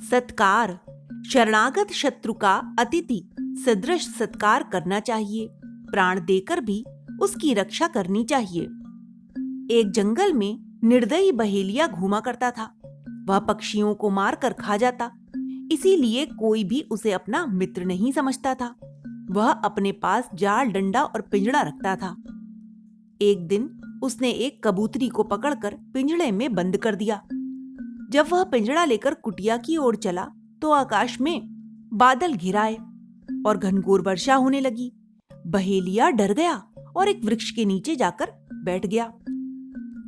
सत्कार। शरणागत शत्रु का अतिथि सदृश सत्कार करना चाहिए। प्राण देकर भी उसकी रक्षा करनी चाहिए। एक जंगल में निर्दयी बहेलिया घूमा करता था। वह पक्षियों को मारकर खा जाता, इसीलिए कोई भी उसे अपना मित्र नहीं समझता था। वह अपने पास जाल, डंडा और पिंजड़ा रखता था। एक दिन उसने एक कबूतरी को पकड़कर पिंजड़े में बंद कर दिया। जब वह पिंजड़ा लेकर कुटिया की ओर चला तो आकाश में बादल घिर आए और घनघोर वर्षा होने लगी। बहेलिया डर गया और एक वृक्ष के नीचे जाकर बैठ गया।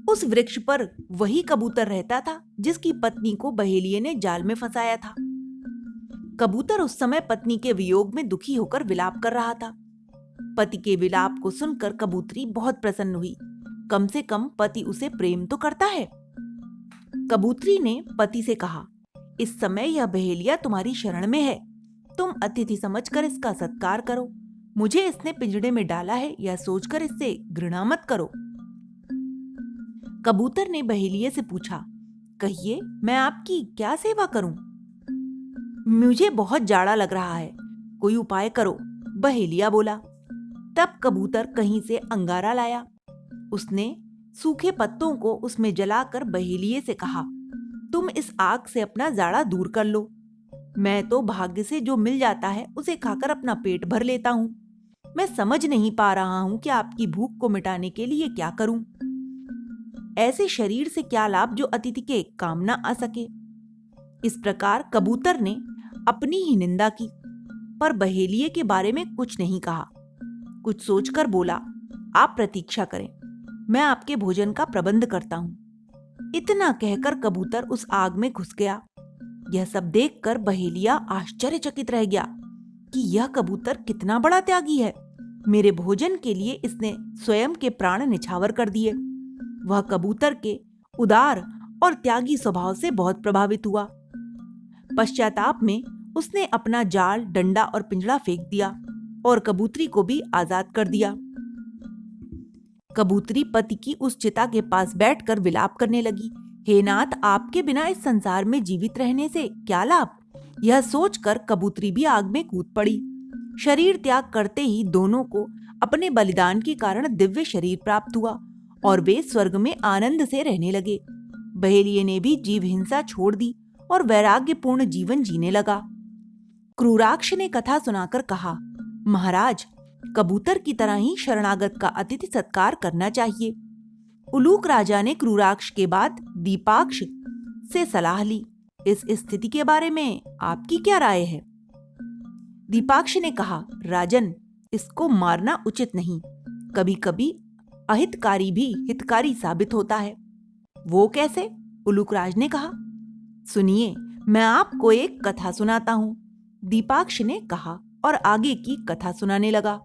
उस वृक्ष पर वही कबूतर रहता था जिसकी पत्नी को बहेलिये ने जाल में फंसाया था। कबूतर उस समय पत्नी के वियोग में दुखी होकर विलाप कर रहा था। पति के विलाप को सुनकर कबूतरी बहुत प्रसन्न हुई। कम से कम पति उसे प्रेम तो करता है। कबूतरी ने पति से कहा, इस समय यह बहेलिया तुम्हारी शरण में है। तुम अतिथि समझकर इसका सत्कार करो। मुझे इसने पिंजड़े में डाला है, यह सोचकर इससे घृणा मत करो। कबूतर ने बहेलिये से पूछा, कहिए, मैं आपकी क्या सेवा करूं? मुझे बहुत जाड़ा लग रहा है, कोई उपाय करो, बहेलिया बोला। तब कबूतर कहीं से अंगारा लाया। उसने सूखे पत्तों को उसमें जलाकर बहेलिये से कहा, तुम इस आग से अपना जाड़ा दूर कर लो। मैं तो भाग्य से जो मिल जाता है उसे खाकर अपना पेट भर लेता हूँ। मैं समझ नहीं पा रहा हूँ कि आपकी भूख को मिटाने के लिए क्या करूं। ऐसे शरीर से क्या लाभ जो अतिथि के काम ना आ सके। इस प्रकार कबूतर ने अपनी ही निंदा की, पर बहेलिये के बारे में कुछ नहीं कहा। कुछ सोचकर बोला, आप प्रतीक्षा करें, मैं आपके भोजन का प्रबंध करता हूं। इतना कहकर कबूतर उस आग में घुस गया। यह सब देखकर बहेलिया आश्चर्यचकित रह गया कि यह कबूतर कितना बड़ा त्यागी है। मेरे भोजन के लिए इसने स्वयं के प्राण निछावर कर दिए। वह कबूतर के उदार और त्यागी स्वभाव से बहुत प्रभावित हुआ। पश्चाताप में उसने अपना जाल, डंडा और पिंजड़ा फेंक दिया और कबूतरी को भी आजाद कर दिया। कबूतरी पति की उस चिता के पास बैठकर विलाप करने लगी, हे नाथ, आपके बिना इस संसार में जीवित रहने से क्या लाभ। यह सोचकर कबूतरी भी आग में कूद पड़ी। शरीर त्याग करते ही दोनों को अपने बलिदान के कारण दिव्य शरीर प्राप्त हुआ और वे स्वर्ग में आनंद से रहने लगे। बहेलिये ने भी जीव हिंसा छोड़ दी और वैराग्यपूर्ण जीवन जीने लगा। क्रूराक्ष ने कथा सुनाकर कहा, महाराज, कबूतर की तरह ही शरणागत का अतिथि सत्कार करना चाहिए। उलूक राजा ने क्रूराक्ष के बाद दीपाक्ष से सलाह ली। इस स्थिति के बारे में आपकी क्या राय है? दीपाक्ष ने कहा, राजन, इसको मारना उचित नहीं। कभी कभी अहितकारी भी हितकारी साबित होता है। वो कैसे? उलूक राज ने कहा। सुनिए, मैं आपको एक कथा सुनाता हूँ, दीपाक्ष ने कहा और आगे की कथा सुनाने लगा।